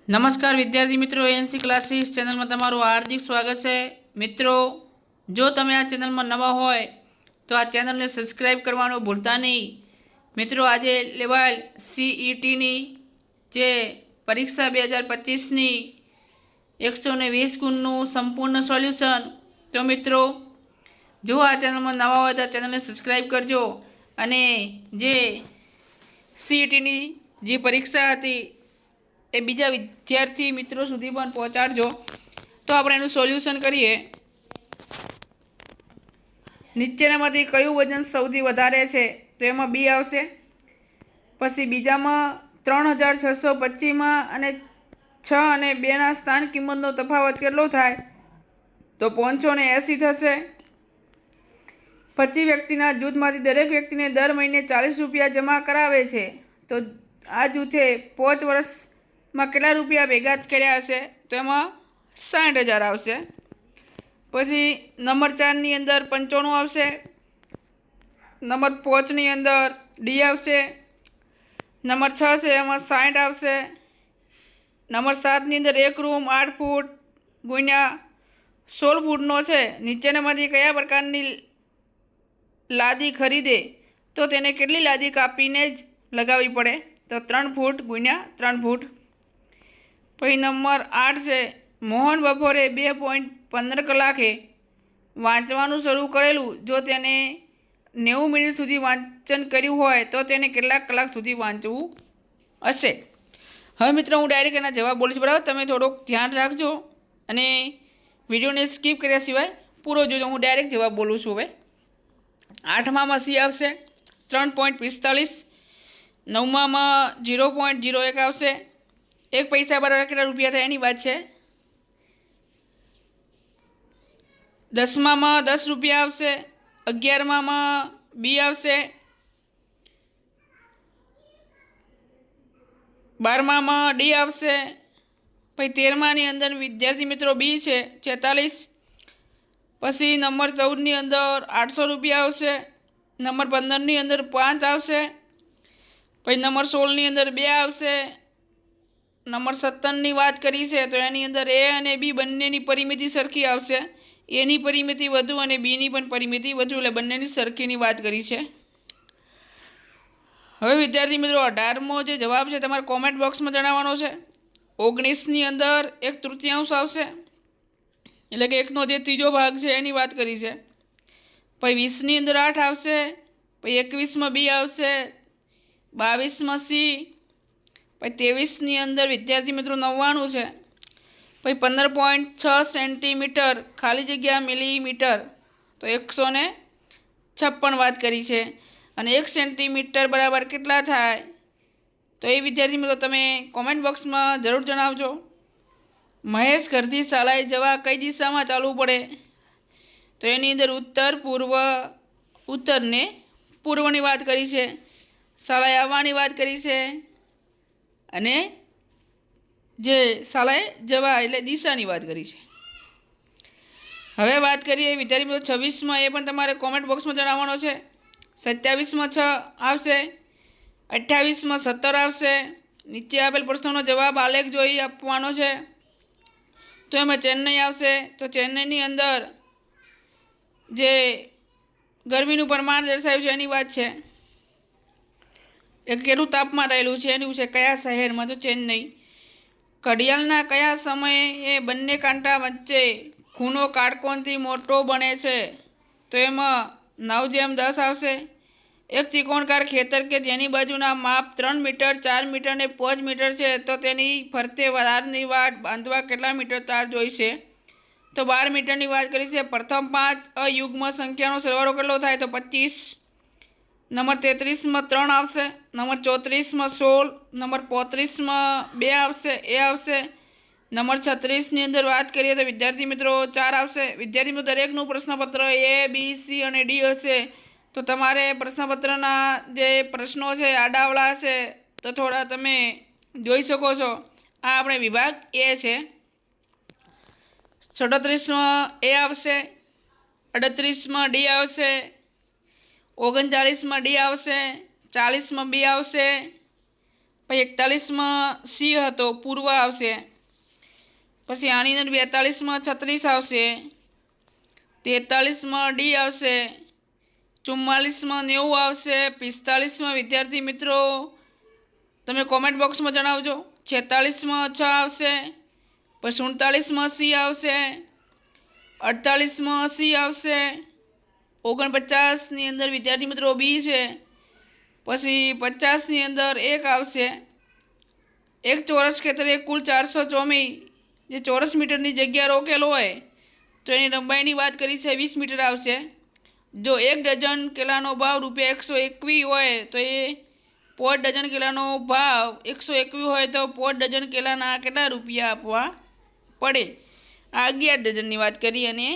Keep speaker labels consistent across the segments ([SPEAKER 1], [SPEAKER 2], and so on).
[SPEAKER 1] નમસ્કાર વિદ્યાર્થી મિત્રો, એનસી ક્લાસીસ ચેનલમાં તમારું હાર્દિક સ્વાગત છે। મિત્રો, જો તમે આ ચેનલમાં નવા હોય તો આ ચેનલને સબસ્ક્રાઈબ કરવાનું ભૂલતા નહીં। મિત્રો, આજે લેવાયેલ સીઈટીની જે પરીક્ષા 2025ની 120 ગુણનું સંપૂર્ણ સોલ્યુશન, તો મિત્રો જો આ ચેનલમાં નવા હોય તો આ ચેનલને સબસ્ક્રાઈબ કરજો અને જે સીઈટીની જે પરીક્ષા હતી એ બીજા વિદ્યાર્થી મિત્રો સુધી પણ પહોંચાડજો। તો આપણે એનું સોલ્યુશન કરીએ। નીચેનામાંથી કયું વજન સૌથી વધારે છે? તો એમાં બી આવશે। પછી બીજામાં 3625માં અને 6 અને 2ના સ્થાન કિંમતનો તફાવત કેટલો થાય? તો 580 થશે। પછી વ્યક્તિના જૂથમાંથી દરેક વ્યક્તિને દર મહિને 40 રૂપિયા જમા કરાવે છે, તો આ જૂથે 5 વર્ષમાં કેટલા રૂપિયા ભેગા કર્યા હશે? તો એમાં 60,000 આવશે। પછી નંબર 4ની અંદર 95 આવશે। નંબર 5ની અંદર ડી આવશે। નંબર 6 છે એમાં 60 આવશે। નંબર 7ની અંદર એક રૂમ 8 ફૂટ ગુણ્યા 16 ફૂટનો છે, નીચેનામાંથી કયા પ્રકારની લાદી ખરીદે તો તેને કેટલી લાદી કાપીને જ લગાવવી પડે? તો 3 ફૂટ ગુણ્યા 3 ફૂટ। પછી નંબર 8 છે, મોહન બપોરે 2.15 કલાકે વાંચવાનું શરૂ કરેલું, જો તેને 90 મિનિટ સુધી વાંચન કર્યું હોય તો તેને કેટલા કલાક સુધી વાંચવું હશે? હવે મિત્રો, હું ડાયરેક્ટ એના જવાબ બોલીશ, બરાબર? તમે થોડોક ધ્યાન રાખજો અને વિડીયોને સ્કીપ કર્યા સિવાય પૂરો જોજો। હું ડાયરેક્ટ જવાબ બોલું છું। હવે 8મામાં સી આવશે 3.45, 9મામાં 0.01 આવશે। 1 પૈસા બરાબર કેટલા રૂપિયા થાય એની વાત છે। 10મામાં 10 રૂપિયા આવશે। 11મામાં બી આવશે। 12મામાં ડી આવશે। પછી 13માની અંદર વિદ્યાર્થી મિત્રો બી છે 46। પછી નંબર 14ની અંદર 800 રૂપિયા આવશે। નંબર 15ની અંદર 5 આવશે। પછી નંબર 16ની અંદર 2 આવશે। નંબર 17ની વાત કરી છે તો એની અંદર એ અને બી બંનેની પરિમિતિ સરખી આવશે। એની પરિમિતિ વધુ અને બીની પણ પરિમિતિ વધુ, એટલે બંનેની સરખીની વાત કરી છે। હવે વિદ્યાર્થી મિત્રો, 18મો જે જવાબ છે તમારે કોમેન્ટ બોક્સમાં જણાવવાનો છે। 19ની અંદર 1/3 આવશે, એટલે કે 1નો જે ત્રીજો ભાગ છે એની વાત કરી છે। પછી 20ની અંદર 8 આવશે। પછી 21માં બી આવશે। 22માં સી। પછી 23ની અંદર વિદ્યાર્થી મિત્રો 99 છે। પછી 15.6 સેન્ટીમીટર ખાલી જગ્યા મિલીમીટર, તો 156 વાત કરી છે। અને 1 સેન્ટીમીટર બરાબર કેટલા થાય? તો એ વિદ્યાર્થી મિત્રો તમે કોમેન્ટ બોક્સમાં જરૂર જણાવજો। મહેશ ઘરથી શાળાએ જવા કઈ દિશામાં ચાલવું પડે? તો એની અંદર ઉત્તર, પૂર્વ, ઉત્તરને પૂર્વની વાત કરી છે। શાળાએ આવવાની વાત કરી છે અને જે શાળાએ જવા એટલે દિશાની વાત કરી છે। હવે વાત કરીએ વિદ્યાર્થી મિત્રો 26માં, એ પણ તમારે કોમેન્ટ બોક્સમાં જણાવવાનો છે। 27માં 6 આવશે। 28માં 17 આવશે। નીચે આપેલ પ્રશ્નોનો જવાબ આલેખ જોઈ આપવાનો છે। તો એમાં ચેન્નઈ આવશે। તો ચેન્નઈની અંદર જે ગરમીનું પ્રમાણ દર્શાવ્યું છે એની વાત છે, એ કેટલું તાપમાન રહેલું છે એનું છે, કયા શહેરમાં? તો ચેન્નઈ। ઘડિયાળના કયા સમયે એ બંને કાંટા વચ્ચે ખૂણો કાટકોણથી મોટો બને છે? તો એમાં 9:10 આવશે। એક ત્રિકોણકાર ખેતર કે જેની બાજુના માપ 3 મીટર, 4 મીટર અને 5 મીટર છે, તો તેની ફરતે તારની વાટ બાંધવા કેટલા મીટર તાર જોઈશે? તો 12 મીટરની વાત કરી છે। પ્રથમ 5 અયુગ્મ સંખ્યાનો સરવાળો કેટલો થાય? તો 25। નંબર 33માં 3 આવશે। નંબર 34માં 16। નંબર 35માં 2 આવશે, એ આવશે। નંબર 36ની અંદર વાત કરીએ તો વિદ્યાર્થી મિત્રો 4 આવશે। વિદ્યાર્થી મિત્રો દરેકનું પ્રશ્નપત્ર એ, બી, સી અને ડી હશે, તો તમારે પ્રશ્નપત્રના જે પ્રશ્નો છે આડાવડા હશે તો થોડા તમે જોઈ શકો છો। આ આપણે વિભાગ એ છે। 37માં એ આવશે। 38માં ડી આવશે। 39માં ડી આવશે। 40માં બી આવશે। પછી 41માં સી હતો પૂર્વ આવશે, પછી આની અંદર 42માં 36 આવશે, 43માં ડી આવશે, 44માં 90 આવશે, 45માં વિદ્યાર્થી મિત્રો તમે કોમેન્ટ બોક્સમાં જણાવજો, 46માં 6 આવશે, પછી 39માં સી આવશે, 48માં સી આવશે, 49ની અંદર વિદ્યાર્થી મિત્રો બી છે, પછી 50ની અંદર 1 આવશે, એક ચોરસ ખેતરે કુલ 400 ચોમી જે ચોરસ મીટરની જગ્યા રોકેલ હોય તો એની લંબાઈની વાત કરી છે 20 મીટર આવશે. જો 1 ડઝન કેળાનો ભાવ ₹121 હોય તો એ 5 ડઝન કેળાનો ભાવ 121 હોય તો 5 ડઝન કેળાના કેટલા રૂપિયા આપવા પડે. આ 11 ડઝનની વાત કરી, અને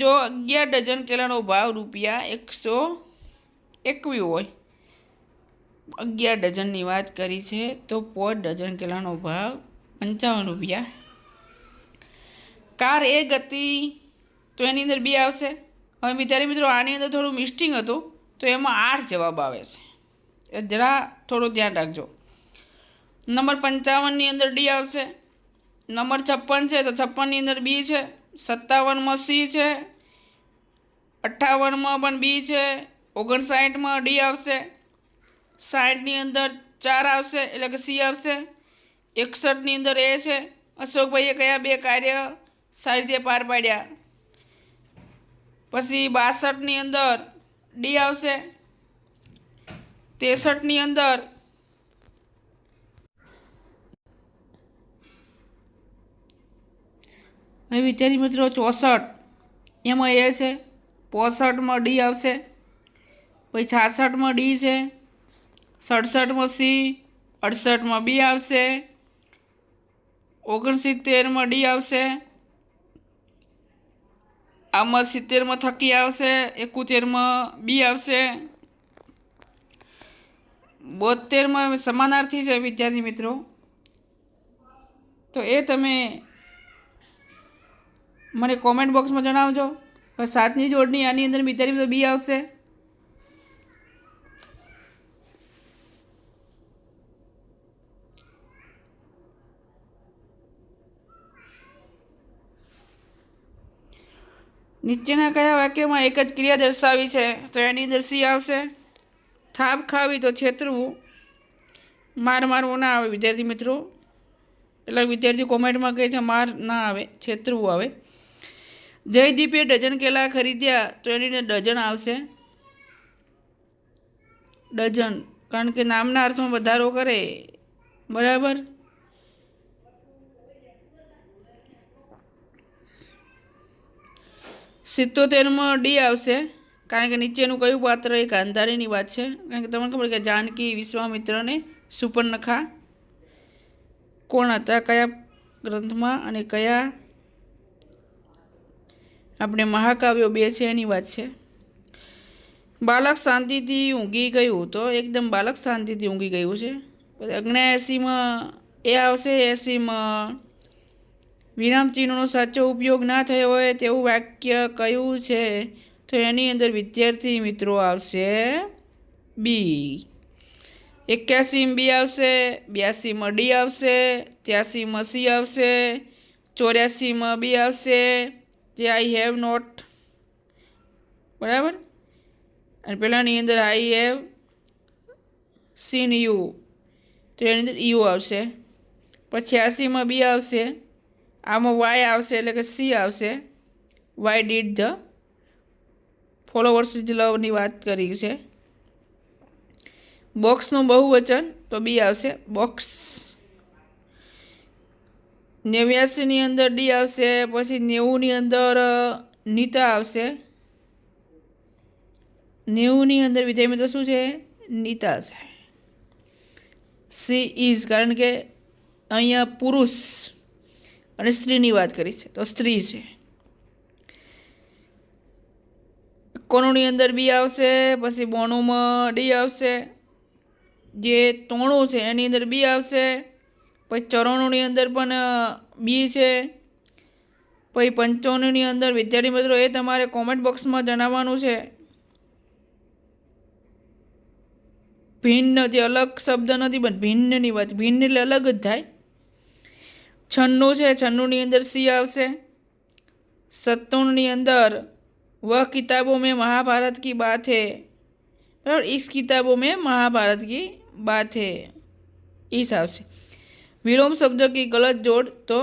[SPEAKER 1] જો 11 ડઝન કેળાનો ભાવ ₹121 હોય, 11 ડઝનની વાત કરી છે તો 5 ડઝન કેળાનો ભાવ ₹55. કાર એ ગતિ તો એની અંદર 2 આવશે. હવે વિદ્યાર્થી મિત્રો આની અંદર થોડું મિસ્ટિંગ હતું તો એમાં 8 જવાબ આવે છે, એ જરા થોડું ધ્યાન રાખજો. નંબર 55ની અંદર ડી આવશે, નંબર 56 છે તો 56ની અંદર બી છે, 57માં સી છે, 58માં પણ બી છે, 59માં ડી આવશે, 60ની અંદર 4 આવશે એટલે કે સી આવશે, 61ની અંદર એ છે. અશોકભાઈએ કયા 2 કાર્ય સારી રીતે પાર પાડ્યા. પછી 62ની અંદર ડી આવશે, 63ની અંદર હવે વિદ્યાર્થી મિત્રો 64 એમાં એ છે, 65માં ડી આવશે, પછી 66માં ડી છે, 67માં સી, 68માં બી આવશે, 69માં ડી આવશે, આમાં 70માં થકી આવશે, 71માં બી આવશે, 72માં સમાનાર્થી છે વિદ્યાર્થી મિત્રો, તો એ તમે મને કોમેન્ટ બોક્સમાં જણાવજો. 7ની જોડની આની અંદર વિદ્યાર્થી મિત્રો બી આવશે. નીચેના કયા વાક્યમાં એક જ ક્રિયા દર્શાવી છે તો એની અંદર સી આવશે. થાપ ખાવી તો છેતરવું, માર મારવો ના આવે વિદ્યાર્થી મિત્રો, એટલે વિદ્યાર્થી કોમેન્ટમાં કહે છે માર ના આવે, છેતરવું આવે. જયદીપે ડઝન કેળા ખરીદ્યા તો એની અંદર ડઝન આવશે, ડઝન, કારણ કે નામના અર્થમાં વધારો કરે, બરાબર. સિત્તોતેરમાં ડી આવશે, કારણ કે નીચેનું કયું પાત્ર એ ગાંધારીની વાત છે, કારણ કે તમને ખબર કે જાનકી વિશ્વામિત્રને સુપર્ણખા કોણ હતા, કયા ગ્રંથમાં અને કયા આપણે મહાકાવ્યો 2 છે એની વાત છે. બાળક શાંતિથી ઊંઘી ગયું તો એકદમ બાળક શાંતિથી ઊંઘી ગયું છે. પછી 79માં એ આવશે, 80માં વિરામચિહ્નનો સાચો ઉપયોગ ના થયો હોય તેવું વાક્ય કયું છે તો એની અંદર વિદ્યાર્થી મિત્રો આવશે બી. 81માં બી આવશે, 82માં ડી આવશે, 83માં સી આવશે, 84માં બી આવશે જે આઈ હેવ નોટ, બરાબર, અને પહેલાંની અંદર આઈ હેવ સીન યુ તો એની અંદર યુ આવશે. પછી 86માં બી આવશે, આમાં વાય આવશે એટલે કે સી આવશે, why did the followers is લવની વાત કરી છે. બોક્સનું બહુવચન તો બી આવશે, બોક્સ. 89ની અંદર ડી આવશે, પછી 90ની અંદર નીતા આવશે, 90ની અંદર વિદ્યાર્થી મિત્રો શું છે, નીતા છે. સી ઇઝ, કારણ કે અહીંયા પુરુષ અને સ્ત્રીની વાત કરી છે તો સ્ત્રી છે. કોણોની અંદર બી આવશે, પછી 92માં ડી આવશે, જે તોણું છે એની અંદર બી આવશે, પછી 94ની અંદર પણ બી છે, પછી 95ની અંદર વિદ્યાર્થી મિત્રો એ તમારે કોમેન્ટ બોક્સમાં જણાવવાનું છે. ભિન્ન જે અલગ શબ્દ નથી પણ ભિન્નની વાત, ભિન્ન એટલે અલગ જ થાય. 96 છે, 96ની અંદર સી આવશે. 97ની અંદર वह किताबों में महाभारत की बात है, और इस किताबों में महाभारत की बात है, इस आवશે. વિલોમ શબ્દ की गलत जोड़ तो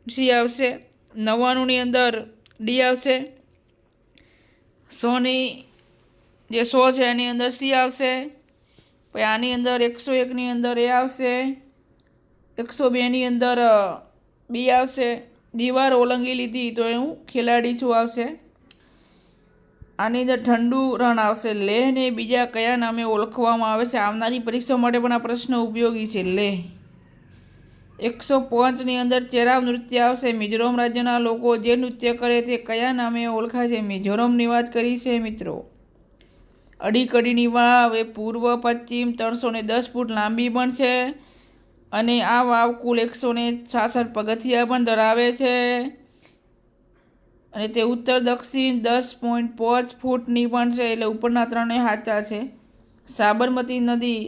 [SPEAKER 1] सी આવશે. 99ની અંદર ડી આવશે. 100ની જે 100 છે એની અંદર સી આવશે. પછી આની અંદર 101ની અંદર એ આવશે. 102ની અંદર બી આવશે. દીવાર ઓળંગી લીધી તો હું ખેલાડી છું આવશે. આની અંદર ઠંડુ રણ આવશે. લેહને બીજા કયા નામે ઓળખવામાં આવે છે? આવનારી પરીક્ષા માટે પણ આ પ્રશ્ન ઉપયોગી છે. લેહ. 105ની અંદર ચેરાવ નૃત્ય આવશે. મિઝોરમ રાજ્યના લોકો જે નૃત્ય કરે તે કયા નામે ઓળખાય છે? મિઝોરમની વાત કરી છે મિત્રો. અડીકડીની વાવ એ પૂર્વ પશ્ચિમ 310 ફૂટ લાંબી પણ છે, અને આ વાવ કુલ 166 પગથિયા પણ ધરાવે છે, અને તે ઉત્તર દક્ષિણ 10.5 ફૂટની પણ છે. એટલે ઉપરના ત્રણે સાચા છે. સાબરમતી નદી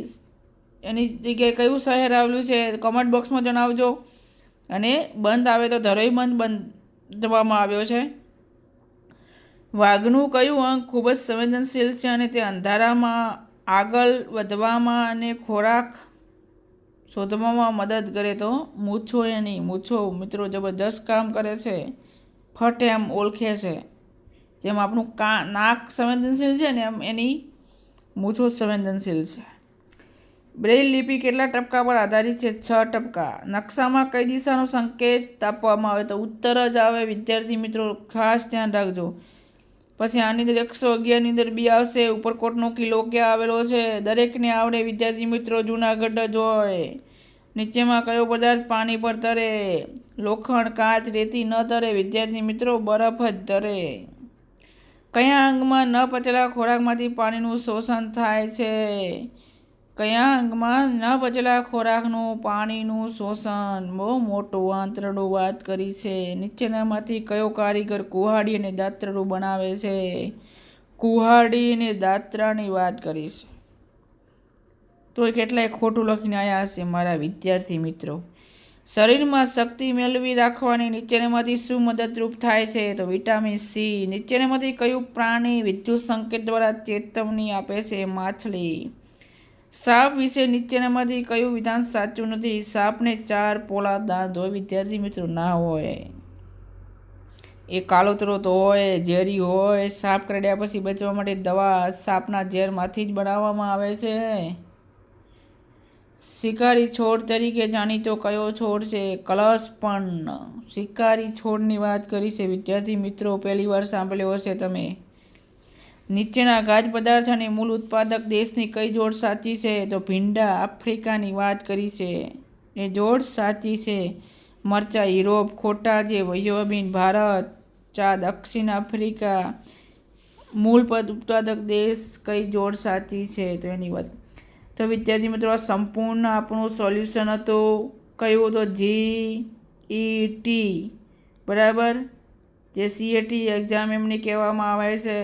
[SPEAKER 1] એની જગ્યાએ કયું શહેર આવેલું છે કમેન્ટ બોક્સમાં જણાવજો. અને બંધ આવે તો ધરોઈ બંધ બાંધવામાં આવ્યો છે. વાઘનું કયું અંગ ખૂબ જ સંવેદનશીલ છે અને તે અંધારામાં આગળ વધવામાં અને ખોરાક શોધવામાં મદદ કરે? તો મૂછો. એની મૂછો મિત્રો જબરજસ્ત કામ કરે છે, ફટ એમ ઓળખે છે. જેમ આપણું નાક સંવેદનશીલ છે ને એમ એની મૂછો સંવેદનશીલ છે. બ્રેઇલ લિપિ કેટલા ટપકા પર આધારિત છે? 6 ટપકા. નકશામાં કઈ દિશાનો સંકેત આપવામાં આવે? તો ઉત્તર જ આવે વિદ્યાર્થી મિત્રો, ખાસ ધ્યાન રાખજો. પછી આની અંદર 111ની અંદર બી આવશે. ઉપરકોટનો કિલ્લો ક્યાં આવેલો છે? દરેકને આવડે વિદ્યાર્થી મિત્રો, જૂનાગઢ જ હોય. નીચેમાં કયો પદાર્થ પાણી પર તરે? લોખંડ, કાચ, રેતી ન તરે વિદ્યાર્થી મિત્રો, બરફ જ તરે. કયા અંગમાં ન પચેલા ખોરાકમાંથી પાણીનું શોષણ થાય છે? કયા અંગમાં ન પચેલા ખોરાકનું પાણીનું શોષણ? બહુ મોટું આંતરડું વાત કરી છે. નીચેનામાંથી કયો કારીગર કુહાડી અને દાતરડું બનાવે છે? કુહાડી અને દાતરાની વાત કરી છે. તો કેટલાય ખોટું લખીને આવ્યા હશે મારા વિદ્યાર્થી મિત્રો. શરીરમાં શક્તિ મેળવી રાખવાની નીચેનામાંથી શું મદદરૂપ થાય છે? તો વિટામિન સી. નીચેનામાંથી કયું પ્રાણી વિદ્યુત સંકેત દ્વારા ચેતવણી આપે છે? માછલી. સાપ વિશે નીચેનામાંથી કયું વિધાન સાચું નથી? સાપને 4 પોલા દાંત હોય વિદ્યાર્થી મિત્રો, ના હોય. એ કાળોતરો તો હોય, ઝેરી હોય. સાપ કરડ્યા પછી બચવા માટે દવા સાપના ઝેરમાંથી જ બનાવવામાં આવે છે. શિકારી છોડ તરીકે જાણીતો કયો છોડ છે? કલસપર્ણ. શિકારી છોડની વાત કરી છે વિદ્યાર્થી મિત્રો, પહેલી વાર સાંભળ્યો હશે તમે. નીચેના ખાદ્ય પદાર્થ અને મૂળ ઉત્પાદક દેશની કઈ જોડ સાચી છે? તો ભીંડા આફ્રિકાની વાત કરી છે, એ જોડ સાચી છે. મરચાં યુરોપ ખોટા છે. સોયાબીન ભારત. ચા દક્ષિણ આફ્રિકા. મૂળ ઉત્પાદક દેશ કઈ જોડ સાચી છે? તો એની વાત. તો વિદ્યાર્થી મિત્રો આ સંપૂર્ણ આપણું સોલ્યુશન હતું. કયું? તો GET બરાબર, જે CAT એક્ઝામ એમની કહેવામાં આવે છે.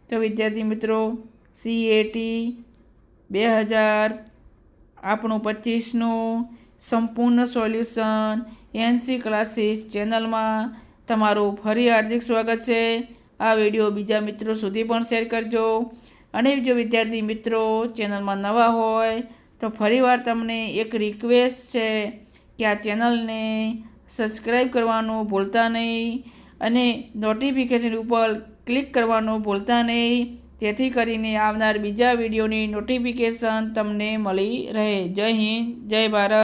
[SPEAKER 1] તો વિદ્યાર્થી મિત્રો CAT 2025નું સંપૂર્ણ સોલ્યુશન NC ક્લાસીસ ચેનલમાં તમારું ફરી હાર્દિક સ્વાગત છે. આ વિડીયો બીજા મિત્રો સુધી પણ શેર કરજો. અને જો વિદ્યાર્થી મિત્રો ચેનલમાં નવા હોય તો ફરીવાર તમને એક રિક્વેસ્ટ છે કે આ ચેનલને સબસ્ક્રાઈબ કરવાનું ભૂલતા નહીં, અને નોટિફિકેશન ઉપર ક્લિક કરવાનું ભૂલતા નહીં, જેથી કરીને આવનાર બીજા વિડીયોની નોટિફિકેશન તમને મળી રહે. જય હિન્દ, જય ભારત.